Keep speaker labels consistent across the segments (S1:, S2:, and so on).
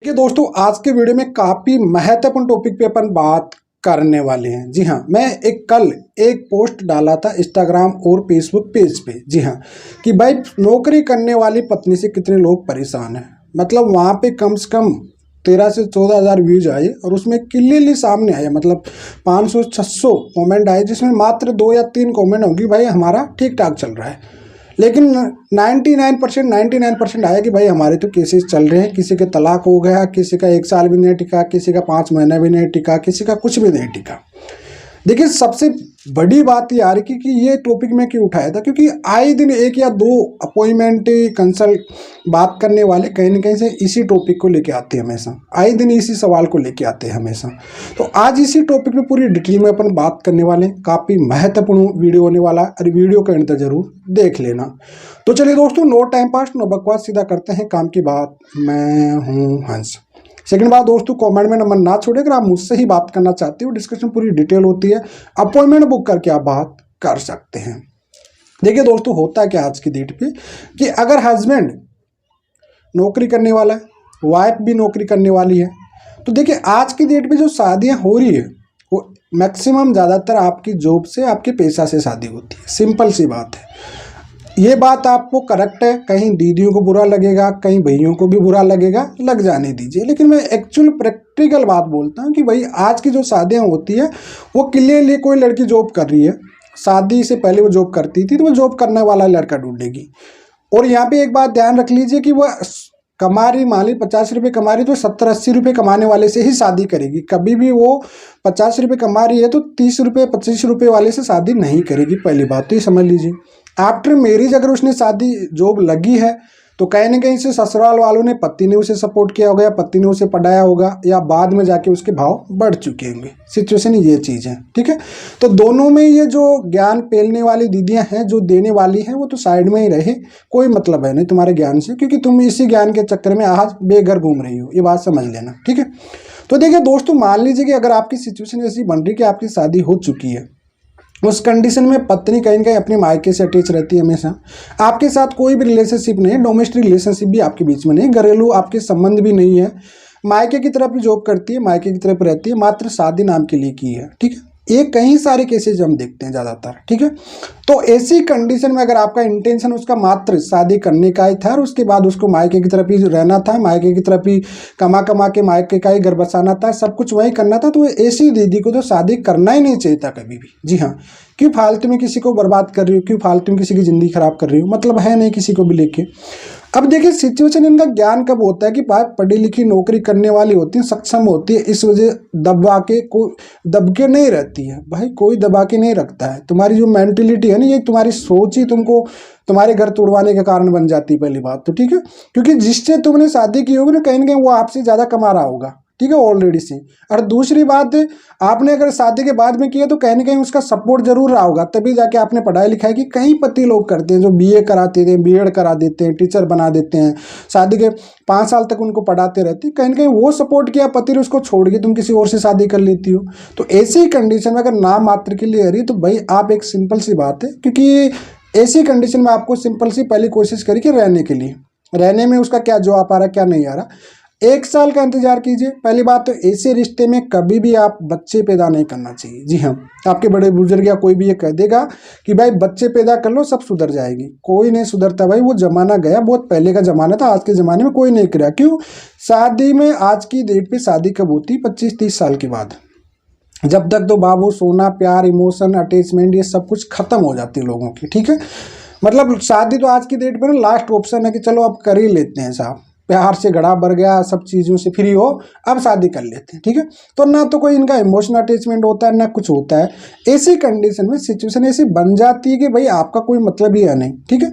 S1: कि दोस्तों आज के वीडियो में काफ़ी महत्वपूर्ण टॉपिक पे अपन बात करने वाले हैं। जी हाँ, मैं कल एक पोस्ट डाला था इंस्टाग्राम और फेसबुक पेज पे। जी हाँ, कि भाई नौकरी करने वाली पत्नी से कितने लोग परेशान हैं। मतलब वहाँ पे कम से कम 13 से 14 हज़ार व्यूज आए और उसमें क्लियरली सामने आया, मतलब 500-600 कमेंट आए, जिसमें मात्र 2 या 3 कमेंट होंगी भाई हमारा ठीक ठाक चल रहा है। लेकिन 99% आया कि भाई हमारे तो केसेस चल रहे हैं, किसी के तलाक हो गया, किसी का 1 साल भी नहीं टिका, किसी का 5 महीना भी नहीं टिका, किसी का कुछ भी नहीं टिका। देखिए सबसे बड़ी बात ये आ रही कि ये टॉपिक मैं क्यों उठाया था, क्योंकि आए दिन 1 या 2 अपॉइंटमेंट कंसल्ट बात करने वाले कहीं ना कहीं से इसी टॉपिक को लेके आते हैं, हमेशा आए दिन इसी सवाल को लेके आते हैं हमेशा। तो आज इसी टॉपिक पे पूरी डिटेल में अपन बात करने वाले हैं। काफ़ी महत्वपूर्ण वीडियो होने वाला है और वीडियो का अंत जरूर देख लेना। तो चलिए दोस्तों, नो टाइम पास नो बकवास, सीधा करते हैं काम की बात। मैं हूँ हंस। सेकंड बात दोस्तों, कमेंट में नंबर ना छोड़े, अगर आप मुझसे ही बात करना चाहते हो, डिस्कशन पूरी डिटेल होती है, अपॉइंटमेंट बुक करके आप बात कर सकते हैं। देखिए दोस्तों, होता है क्या आज की डेट पे कि अगर हस्बैंड नौकरी करने वाला है, वाइफ भी नौकरी करने वाली है, तो देखिए आज की डेट पे जो शादियां हो रही है वो मैक्सिमम ज़्यादातर आपकी जॉब से, आपके पैसा से शादी होती है। सिंपल सी बात है, ये बात आपको करेक्ट है। कहीं दीदियों को बुरा लगेगा, कहीं भैयों को भी बुरा लगेगा, लग जाने दीजिए। लेकिन मैं एक्चुअल प्रैक्टिकल बात बोलता हूँ कि भाई आज की जो शादियाँ होती है वो क्लियरली कोई लड़की जॉब कर रही है, शादी से पहले वो जॉब करती थी, तो वो जॉब करने वाला लड़का ढूंढेगी। और यहाँ पे एक बात ध्यान रख लीजिए कि वह कमा रही, मान ली 50 रुपये कमा रही, तो 70-80 रुपये कमाने वाले से ही शादी करेगी। कभी भी वो 50 रुपये कमा रही है तो 30 रुपये 25 रुपये वाले से शादी नहीं करेगी। पहली बात तो ये समझ लीजिए। आफ्टर मैरिज अगर उसने शादी जॉब लगी है तो कहीं ना कहीं से ससुराल वालों ने, पति ने उसे सपोर्ट किया होगा, या पति ने उसे पढ़ाया होगा, या बाद में जाके उसके भाव बढ़ चुके होंगे। सिचुएशन ये चीज़ है, ठीक है। तो दोनों में ये जो ज्ञान पेलने वाली दीदियां हैं, जो देने वाली हैं, वो तो साइड में ही रहे, कोई मतलब है नहीं तुम्हारे ज्ञान से, क्योंकि तुम इसी ज्ञान के चक्कर में आज बेघर घूम रही हो। ये बात समझ लेना, ठीक है। तो देखिए दोस्तों, मान लीजिए कि अगर आपकी सिचुएशन ऐसी बन रही कि आपकी शादी हो चुकी है, उस कंडीशन में पत्नी कहीं ना कहीं अपने मायके से अटैच रहती है हमेशा, आपके साथ कोई भी रिलेशनशिप नहीं है, डोमेस्टिक रिलेशनशिप भी आपके बीच में नहीं, घरेलू आपके संबंध भी नहीं है, मायके की तरफ भी जॉब करती है, मायके की तरफ रहती है, मात्र शादी नाम के लिए की है, ठीक है। ये कई सारे केसेज हम देखते हैं ज़्यादातर, ठीक है। तो ऐसी कंडीशन में अगर आपका इंटेंशन उसका मात्र शादी करने का ही था और उसके बाद उसको मायके की तरफ ही रहना था, मायके की तरफ ही कमा के मायके का ही घर बसाना था, सब कुछ वही करना था, तो ऐसी दीदी को तो शादी करना ही नहीं चाहिए था कभी भी। जी हाँ, क्यों फालतू में किसी को बर्बाद कर रही हो, क्यों फालतू में किसी की ज़िंदगी खराब कर रही हो, मतलब है नहीं किसी को भी लेके। अब देखिए सिचुएशन इनका ज्ञान कब होता है कि बात पढ़ी लिखी नौकरी करने वाली होती है, सक्षम होती है, इस वजह दबा के कोई दब के नहीं रहती है। भाई कोई दबा के नहीं रखता है। तुम्हारी जो मेंटलिटी है ना, ये तुम्हारी सोच ही तुमको तुम्हारे घर तोड़वाने का कारण बन जाती है, पहली बात तो, ठीक है। क्योंकि जिससे तुमने शादी की होगी ना, कहीं ना कहीं वो आपसे ज़्यादा कमा रहा होगा, ठीक है, ऑलरेडी से। और दूसरी बात, आपने अगर शादी के बाद में किया तो कहीं ना कहीं उसका सपोर्ट जरूर रहा होगा, तभी जाके आपने पढ़ाई लिखाई की। कई पति लोग करते हैं जो बीए कराते हैं, बीएड करा देते हैं, टीचर बना देते हैं, शादी के 5 साल तक उनको पढ़ाते रहते हैं, कहीं ना कहीं वो सपोर्ट किया, पति ने उसको छोड़ के तुम किसी और से शादी कर लेती हो। तो ऐसी कंडीशन में अगर नाम मात्र के लिए रही तो भाई आप, एक सिंपल सी बात है, क्योंकि ऐसी कंडीशन में आपको सिंपल सी पहली कोशिश करी कि रहने के लिए, रहने में उसका क्या जवाब आ रहा, क्या नहीं आ रहा, 1 साल का इंतजार कीजिए। पहली बात तो ऐसे रिश्ते में कभी भी आप बच्चे पैदा नहीं करना चाहिए। जी हाँ, आपके बड़े बुजुर्ग या कोई भी ये कह देगा कि भाई बच्चे पैदा कर लो सब सुधर जाएगी, कोई नहीं सुधरता भाई। वो जमाना गया, बहुत पहले का जमाना था, आज के ज़माने में कोई नहीं करा। क्यों? शादी में आज की डेट पे शादी कब होती? 25-30 साल के बाद। जब तक तो बाबू सोना, प्यार, इमोशन, अटैचमेंट, ये सब कुछ खत्म हो जाती है लोगों की, ठीक है। मतलब शादी तो आज की डेट पे ना लास्ट ऑप्शन है कि चलो अब कर ही लेते हैं साहब, प्यार से घड़ा भर गया, सब चीज़ों से फ्री हो, अब शादी कर लेते हैं, ठीक है। तो ना तो कोई इनका इमोशनल अटैचमेंट होता है, ना कुछ होता है। ऐसी कंडीशन में सिचुएशन ऐसी बन जाती है कि भाई आपका कोई मतलब ही है नहीं, ठीक है।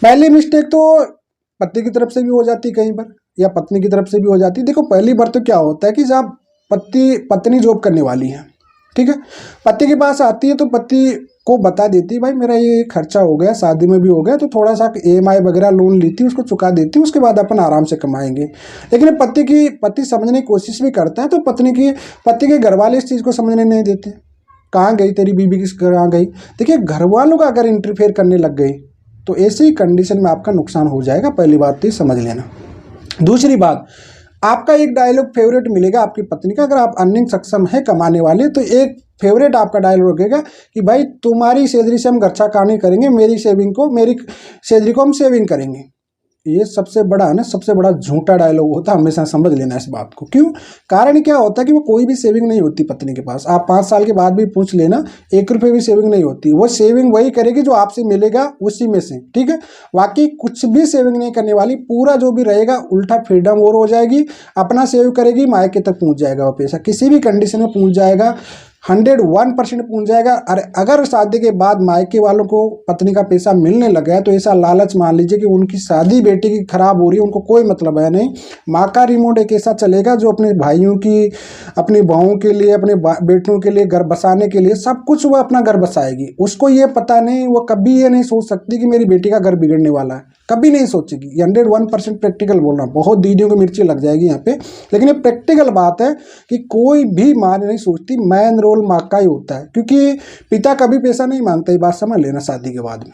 S1: पहली मिस्टेक तो पति की तरफ से भी हो जाती है कहीं पर, या पत्नी की तरफ से भी हो जाती है। देखो पहली बार तो क्या होता है कि जब पत्नी जॉब करने वाली है, ठीक है, पति के पास आती है तो पति को बता देती है भाई मेरा ये खर्चा हो गया, शादी में भी हो गया, तो थोड़ा सा EMI वगैरह लोन लेती है, उसको चुका देती है, उसके बाद अपन आराम से कमाएंगे। लेकिन पति समझने की कोशिश भी करता है तो पति के घर वाले इस चीज़ को समझने नहीं देते। कहाँ गई तेरी बीबी, किस कहाँ गई। देखिए घर वालों का अगर इंटरफेयर करने लग गई तो ऐसी कंडीशन में आपका नुकसान हो जाएगा। पहली बात तो समझ लेना। दूसरी बात, आपका एक डायलॉग फेवरेट मिलेगा आपकी पत्नी का, अगर आप अर्निंग सक्षम है कमाने वाले, तो एक फेवरेट आपका डायलॉग रहेगा कि भाई तुम्हारी सैलरी से हम खर्चा कहानी करेंगे, मेरी सैलरी को हम सेविंग करेंगे। ये सबसे बड़ा है ना, सबसे बड़ा झूठा डायलॉग होता है, हमेशा समझ लेना इस बात को। क्यों? कारण क्या होता है कि वो कोई भी सेविंग नहीं होती पत्नी के पास। आप 5 साल के बाद भी पूछ लेना, 1 रुपये भी सेविंग नहीं होती। वो सेविंग वही करेगी जो आपसे मिलेगा उसी में से, ठीक है। बाकी कुछ भी सेविंग नहीं करने वाली, पूरा जो भी रहेगा उल्टा फ्रीडम और हो जाएगी, अपना सेव करेगी, मायके तक पहुंच जाएगा वो पैसा, किसी भी कंडीशन में पहुंच जाएगा, 101% पहुंच जाएगा। और अगर शादी के बाद मायके वालों को पत्नी का पैसा मिलने लगा है तो ऐसा लालच मान लीजिए कि उनकी शादी बेटी की खराब हो रही है, उनको कोई मतलब है नहीं। माँ का रिमोट एक ऐसा चलेगा जो अपने भाइयों की, अपनी बहू के लिए, अपने बेटियों के लिए घर बसाने के लिए सब कुछ वो अपना घर बसाएगी। उसको ये पता नहीं, वो कभी ये नहीं सोच सकती कि मेरी बेटी का घर बिगड़ने वाला है, कभी नहीं सोचेगी। 101% प्रैक्टिकल बोल रहा हूँ, बहुत दीदियों को मिर्ची लग जाएगी यहाँ पे, लेकिन ये प्रैक्टिकल बात है कि कोई भी माँ नहीं सोचती, मैन रोल माँ का ही होता है, क्योंकि पिता कभी पैसा नहीं मांगता। ये बात समझ लेना शादी के बाद में,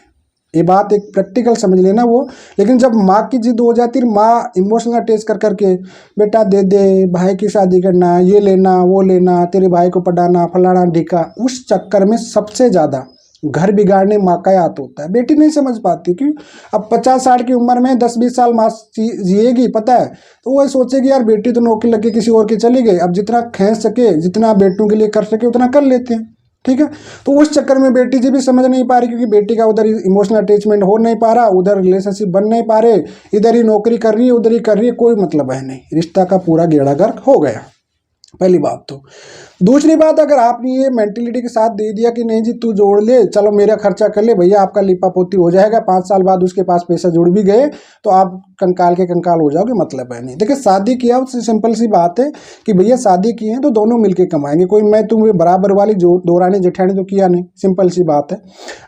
S1: ये बात एक प्रैक्टिकल समझ लेना वो। लेकिन जब माँ की जिद हो जाती है, माँ इमोशनल अटैच कर करके बेटा दे दे, भाई की शादी करना, ये लेना वो लेना, तेरे भाई को पढ़ाना, फलाना ढिका, उस चक्कर में सबसे ज़्यादा घर बिगाड़ने माँ का हाथ होता है। बेटी नहीं समझ पाती, क्यों? अब 50-60 की उम्र में 10-20 साल माँ जिएगी, पता है, तो वो सोचेगी यार बेटी तो नौकरी लग के किसी और की चली गई, अब जितना खींच सके, जितना बेटों के लिए कर सके उतना कर लेते हैं, ठीक है। तो उस चक्कर में बेटी जी भी समझ नहीं पा रही, क्योंकि बेटी का उधर इमोशनल अटैचमेंट हो नहीं पा रहा, उधर रिलेशनशिप बन नहीं पा रहे, इधर ही नौकरी कर रही है, उधर ही कर रही है, कोई मतलब है नहीं, रिश्ता का पूरा गेड़ा गर्क हो गया। पहली बात तो। दूसरी बात, अगर आपने ये मेंटेलिटी के साथ दे दिया कि नहीं जी तू जोड़ ले, चलो मेरा खर्चा कर ले भैया, आपका लिपा पोती हो जाएगा, 5 साल बाद उसके पास पैसा जुड़ भी गए तो आप कंकाल के कंकाल हो जाओगे, मतलब है नहीं। देखिए शादी किया उससे सिंपल सी बात है कि भैया शादी की है तो दोनों मिलके कमाएंगे, कोई मैं तुम बराबर वाली जो दौरानी जेठानी तो किया नहीं, सिंपल सी बात है।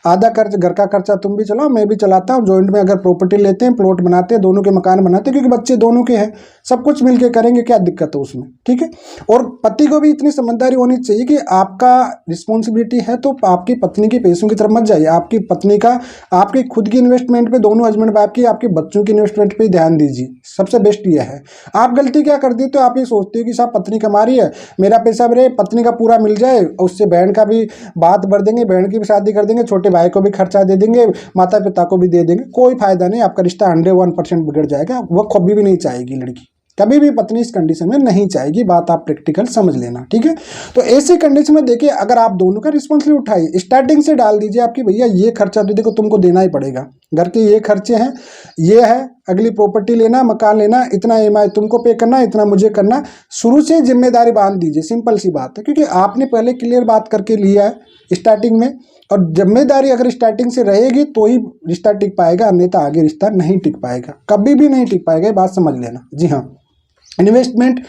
S1: आधा खर्च घर का खर्चा तुम भी चलाओ, मैं भी चलाता हूँ, जॉइंट में अगर प्रॉपर्टी लेते हैं, प्लॉट बनाते हैं, दोनों के मकान बनाते हैं, क्योंकि बच्चे दोनों के हैं, सब कुछ मिलके करेंगे, क्या दिक्कत है उसमें, ठीक है। और पति को भी इतनी समझदारी होनी चाहिए कि आपका रिस्पॉन्सिबिलिटी है तो आपकी पत्नी के पैसों की तरफ मत जाइए, आपकी पत्नी का, आपकी खुद की इन्वेस्टमेंट पे, दोनों हस्बैंड वाइफ की, आपके बच्चों की इन्वेस्टमेंट पे ध्यान दीजिए। सबसे बेस्ट ये है। आप गलती क्या कर देते हो, आप ये सोचते हो कि साहब पत्नी कमा रही है, मेरा पैसा मेरे पत्नी का पूरा मिल जाए, उससे बहन का भी बात बढ़ देंगे, बहन की भी शादी कर देंगे, छोटे भाई को भी खर्चा दे देंगे, माता पिता को भी दे देंगे, कोई फायदा नहीं, आपका रिश्ता 101% बिगड़ जाएगा। वो कभी भी नहीं चाहेगी लड़की, कभी भी पत्नी इस कंडीशन में नहीं चाहेगी, बात आप प्रैक्टिकल समझ लेना, ठीक है। तो ऐसे कंडीशन में देखिए, अगर आप दोनों का रिस्पॉन्सिबिलिटी उठाइए, स्टार्टिंग से डाल दीजिए आपकी भैया ये खर्चा तो देखो तुमको देना ही पड़ेगा, घर के ये खर्चे हैं, ये है, अगली प्रॉपर्टी लेना, मकान लेना, इतना EMI तुमको पे करना, इतना मुझे करना, शुरू से जिम्मेदारी बांध दीजिए, सिंपल सी बात है, क्योंकि आपने पहले क्लियर बात करके लिया है स्टार्टिंग में, और जिम्मेदारी अगर स्टार्टिंग से रहेगी तो ही रिश्ता टिक पाएगा, अन्यथा आगे रिश्ता नहीं टिक पाएगा, कभी भी नहीं टिक पाएगा, ये बात समझ लेना। जी हाँ, इन्वेस्टमेंट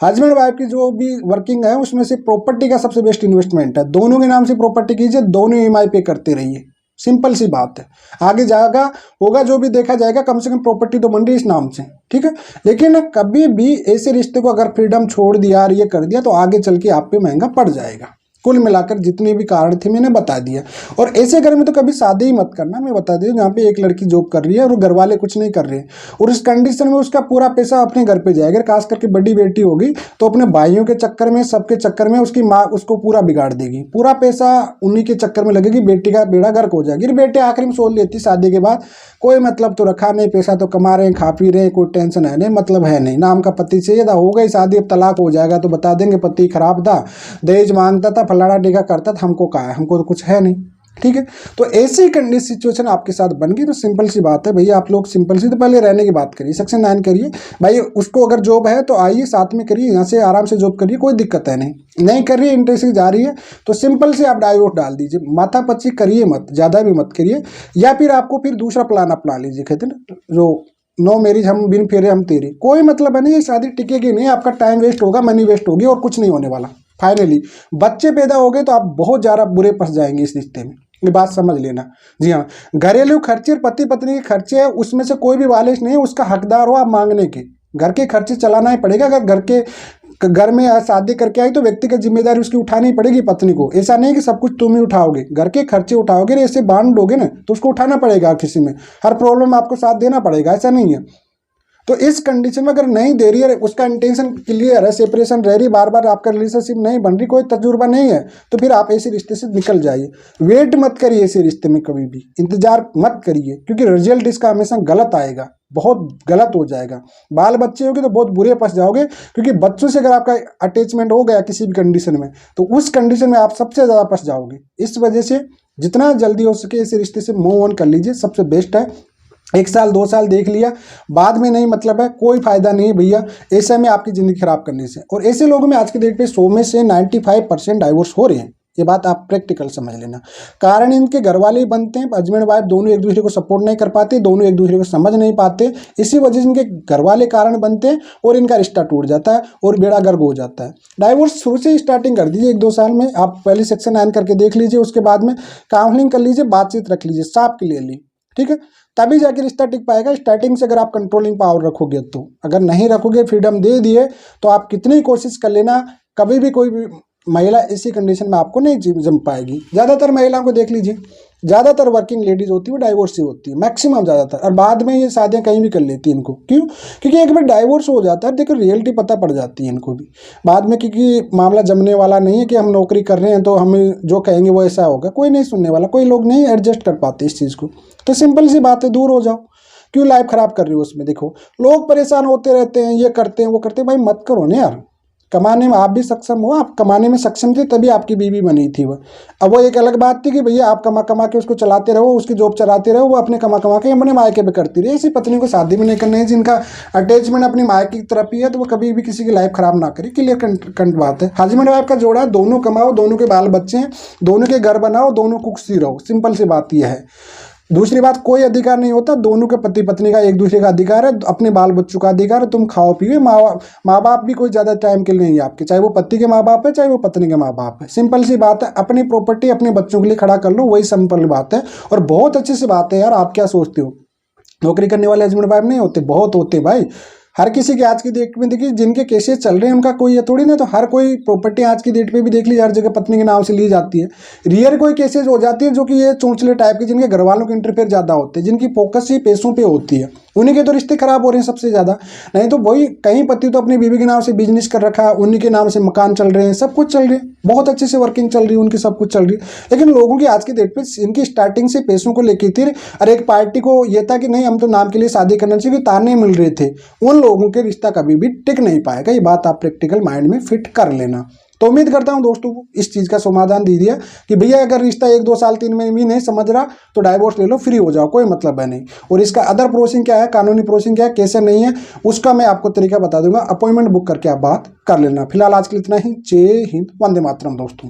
S1: हस्बैंड वाइफ की जो भी वर्किंग है उसमें से प्रॉपर्टी का सबसे बेस्ट इन्वेस्टमेंट है, दोनों के नाम से प्रॉपर्टी कीजिए, दोनों EMI पे करते रहिए, सिंपल सी बात है। आगे जाएगा होगा जो भी देखा जाएगा, कम से कम प्रॉपर्टी तो बन रही है इस नाम से, ठीक है। लेकिन कभी भी ऐसे रिश्ते को अगर फ्रीडम छोड़ दिया और ये कर दिया तो आगे चल के आप पे महंगा पड़ जाएगा। कुल मिलाकर जितने भी कारण थे मैंने बता दिया। और ऐसे घर में तो कभी शादी ही मत करना, मैं बता दूं, जहाँ पे एक लड़की जॉब कर रही है और घर वाले कुछ नहीं कर रहे हैं, और इस कंडीशन में उसका पूरा पैसा अपने घर पे जाएगा, खास करके बड़ी बेटी होगी तो अपने भाइयों के चक्कर में, सबके चक्कर में उसकी माँ उसको पूरा बिगाड़ देगी, पूरा पैसा उन्हीं के चक्कर में लगेगी, बेटी का बेड़ा गर्क हो जाएगी। बेटे आखिरी में सोच लेती शादी के बाद कोई मतलब तो रखा नहीं, पैसा तो कमा रहे हैं, खा पी रहे हैं, कोई टेंशन है नहीं, मतलब है नहीं, नाम का पति चाहिए था, हो गई शादी, अब तलाक हो जाएगा तो बता देंगे पति खराब था, दहेज मांगता था, फलाना टीका करता था, हमको कहा है, हमको तो कुछ है नहीं, ठीक है। तो ऐसी कंडीशन सिचुएशन आपके साथ बन गई तो सिंपल सी बात है भैया, आप लोग सिंपल सी तो पहले रहने की बात करिए, सेक्शन 9 करिए भाई, उसको अगर जॉब है तो आइए साथ में करिए, यहाँ से आराम से जॉब करिए, कोई दिक्कत है नहीं कर रही है, इंटरेस्ट जा रही है तो सिंपल से आप डाइवोर्स डाल दीजिए, माथापच्ची करिए मत, ज़्यादा भी मत करिए, या फिर आपको फिर दूसरा प्लान अपना लीजिए, कहते ना जो नो मैरिज हम बिन फेरे हम तेरे, कोई मतलब है नहीं, ये शादी टिकेगी नहीं, आपका टाइम वेस्ट होगा, मनी वेस्ट होगी और कुछ नहीं होने वाला। फाइनली बच्चे पैदा हो गए तो आप बहुत ज़्यादा बुरे फंस जाएंगे इस रिश्ते में, ये बात समझ लेना। जी हाँ, घरेलू खर्चे, पति पत्नी के खर्चे है, उसमें से कोई भी वालिश नहीं है, उसका हकदार हो आप मांगने के, घर के खर्चे चलाना ही पड़ेगा। अगर घर में शादी करके आई तो व्यक्तिगत जिम्मेदारी उसकी उठानी पड़ेगी पत्नी को, ऐसा नहीं कि सब कुछ तुम ही उठाओगे, घर के खर्चे उठाओगे, ऐसे बांट दोगे ना तो उसको उठाना पड़ेगा, किसी में हर प्रॉब्लम आपको साथ देना पड़ेगा, ऐसा नहीं है। तो इस कंडीशन में अगर नहीं दे रही है, उसका इंटेंशन क्लियर है, सेपरेशन रह रही, बार बार आपका रिलेशनशिप नहीं बन रही, कोई तजुर्बा नहीं है, तो फिर आप ऐसे रिश्ते से निकल जाइए। वेट मत करिए ऐसे रिश्ते में, कभी भी इंतजार मत करिए, क्योंकि रिजल्ट इसका हमेशा गलत आएगा, बहुत गलत हो जाएगा। बाल बच्चे होंगे तो बहुत बुरे फंस जाओगे, क्योंकि बच्चों से अगर आपका अटैचमेंट हो गया किसी भी कंडीशन में, तो उस कंडीशन में आप सबसे ज़्यादा फंस जाओगे। इस वजह से जितना जल्दी हो सके इस रिश्ते से मूव ऑन कर लीजिए, सबसे बेस्ट है। 1 साल 2 साल देख लिया, बाद में नहीं मतलब है, कोई फायदा नहीं है भैया ऐसे में आपकी ज़िंदगी खराब करने से। और ऐसे लोगों में आज के डेट पे 100 में से 95% डाइवोर्स हो रहे हैं, ये बात आप प्रैक्टिकल समझ लेना। कारण इनके घर वाले ही बनते हैं, हस्बैंड वाइफ दोनों एक दूसरे को सपोर्ट नहीं कर पाते, दोनों एक दूसरे को समझ नहीं पाते, इसी वजह से इनके घर वाले कारण बनते हैं और इनका रिश्ता टूट जाता है और बेड़ा गर्क हो जाता है। डाइवोर्स शुरू से स्टार्टिंग कर दीजिए, 1-2 साल में आप पहले सेक्शन 9 करके देख लीजिए, उसके बाद में काउंसलिंग कर लीजिए, बातचीत रख लीजिए, साफ क्लियरली, ठीक है, तभी जाके रिश्ता टिक पाएगा। स्टार्टिंग से अगर आप कंट्रोलिंग पावर रखोगे, तो अगर नहीं रखोगे, फ्रीडम दे दिए, तो आप कितनी कोशिश कर लेना, कभी भी कोई भी महिला इसी कंडीशन में आपको नहीं जम पाएगी। ज़्यादातर महिलाओं को देख लीजिए, ज़्यादातर वर्किंग लेडीज़ होती है वो डाइवोर्स ही होती है, मैक्सिमम ज़्यादातर, और बाद में ये शादियाँ कहीं भी कर लेती हैं इनको। क्यों? क्योंकि एक बार डाइवोर्स हो जाता है, देखो रियलिटी पता पड़ जाती है इनको भी बाद में, क्योंकि मामला जमने वाला नहीं है कि हम नौकरी कर रहे हैं तो हमें जो कहेंगे वो ऐसा होगा, कोई नहीं सुनने वाला, कोई लोग नहीं एडजस्ट कर पाते इस चीज़ को। तो सिंपल सी बात है, दूर हो जाओ, क्यों लाइफ खराब कर रहे हो उसमें। देखो लोग परेशान होते रहते हैं, ये करते हैं वो करते हैं, भाई मत करो ना यार। कमाने में आप भी सक्षम हो, आप कमाने में सक्षम थे तभी आपकी बीवी बनी थी वो। अब वो एक अलग बात थी कि भैया आप कमा कमा के उसको चलाते रहो, उसकी जॉब चलाते रहो, वो अपने कमा कमा के अपने मायके पे करती रही। ऐसी पत्नी को शादी में नहीं करनी है जिनका अटैचमेंट अपनी मायके की तरफ ही है, तो वो कभी भी किसी की लाइफ खराब ना करे। क्लियर कंट बात है। हस्बैंड वाइफ का जोड़ा, दोनों कमाओ, दोनों के बाल बच्चे हैं, दोनों के घर बनाओ, दोनों खुशी रहो, सिंपल सी बात यह है। दूसरी बात, कोई अधिकार नहीं होता, दोनों के पति पत्नी का एक दूसरे का अधिकार है, अपने बाल बच्चों का अधिकार है। तुम खाओ पियो, माँ बाप भी कोई ज़्यादा टाइम के लिए नहीं है आपके, चाहे वो पति के माँ बाप है चाहे वो पत्नी के माँ बाप है। सिंपल सी बात है, अपनी प्रॉपर्टी अपने बच्चों के लिए खड़ा कर लो, वही सिंपल बात है। और बहुत अच्छी सी बात है यार, आप क्या सोचते हो नौकरी करने वाले हस्बैंड वाइफ नहीं होते? बहुत होते भाई, हर किसी के आज की डेट में देखिए, जिनके केसेस चल रहे हैं उनका कोई ये थोड़ी ना, तो हर कोई प्रॉपर्टी आज की डेट पे भी देख लीजिए हर जगह पत्नी के नाम से ली जाती है। रियर कोई केसेस हो जाती है जो कि ये चोंचले टाइप के, जिनके घर वालों के इंटरफेयर ज़्यादा होते हैं, जिनकी फोकस ही पैसों पे होती है, उन्हीं के तो रिश्ते खराब हो रहे हैं सबसे ज़्यादा। नहीं तो वही कहीं पति तो अपनी बीवी के नाम से बिजनेस कर रखा है, उन्हीं के नाम से मकान चल रहे हैं, सब कुछ चल रही है, बहुत अच्छे से वर्किंग चल रही है उनकी, सब कुछ चल रही है। लेकिन लोगों की आज की डेट पे इनकी स्टार्टिंग से पैसों को लेकर थी, और एक पार्टी को ये था कि नहीं हम तो नाम के लिए शादी करना चाहिए, ताने मिल रहे थे, उन लोगों के रिश्ता कभी भी टिक नहीं पाएगा। ये बात आप प्रैक्टिकल माइंड में फिट कर लेना। तो उम्मीद करता हूं दोस्तों इस चीज़ का समाधान दे दिया कि भैया अगर रिश्ता 1-2 साल 3 महीने भी नहीं समझ रहा तो डाइवोर्स ले लो, फ्री हो जाओ, कोई मतलब है नहीं। और इसका अदर प्रोसेसिंग क्या है, कानूनी प्रोसेसिंग क्या है, कैसे नहीं है, उसका मैं आपको तरीका बता दूंगा। अपॉइंटमेंट बुक करके आप बात कर लेना। फिलहाल आज के लिए इतना ही। जय हिंद, वंदे मातरम दोस्तों।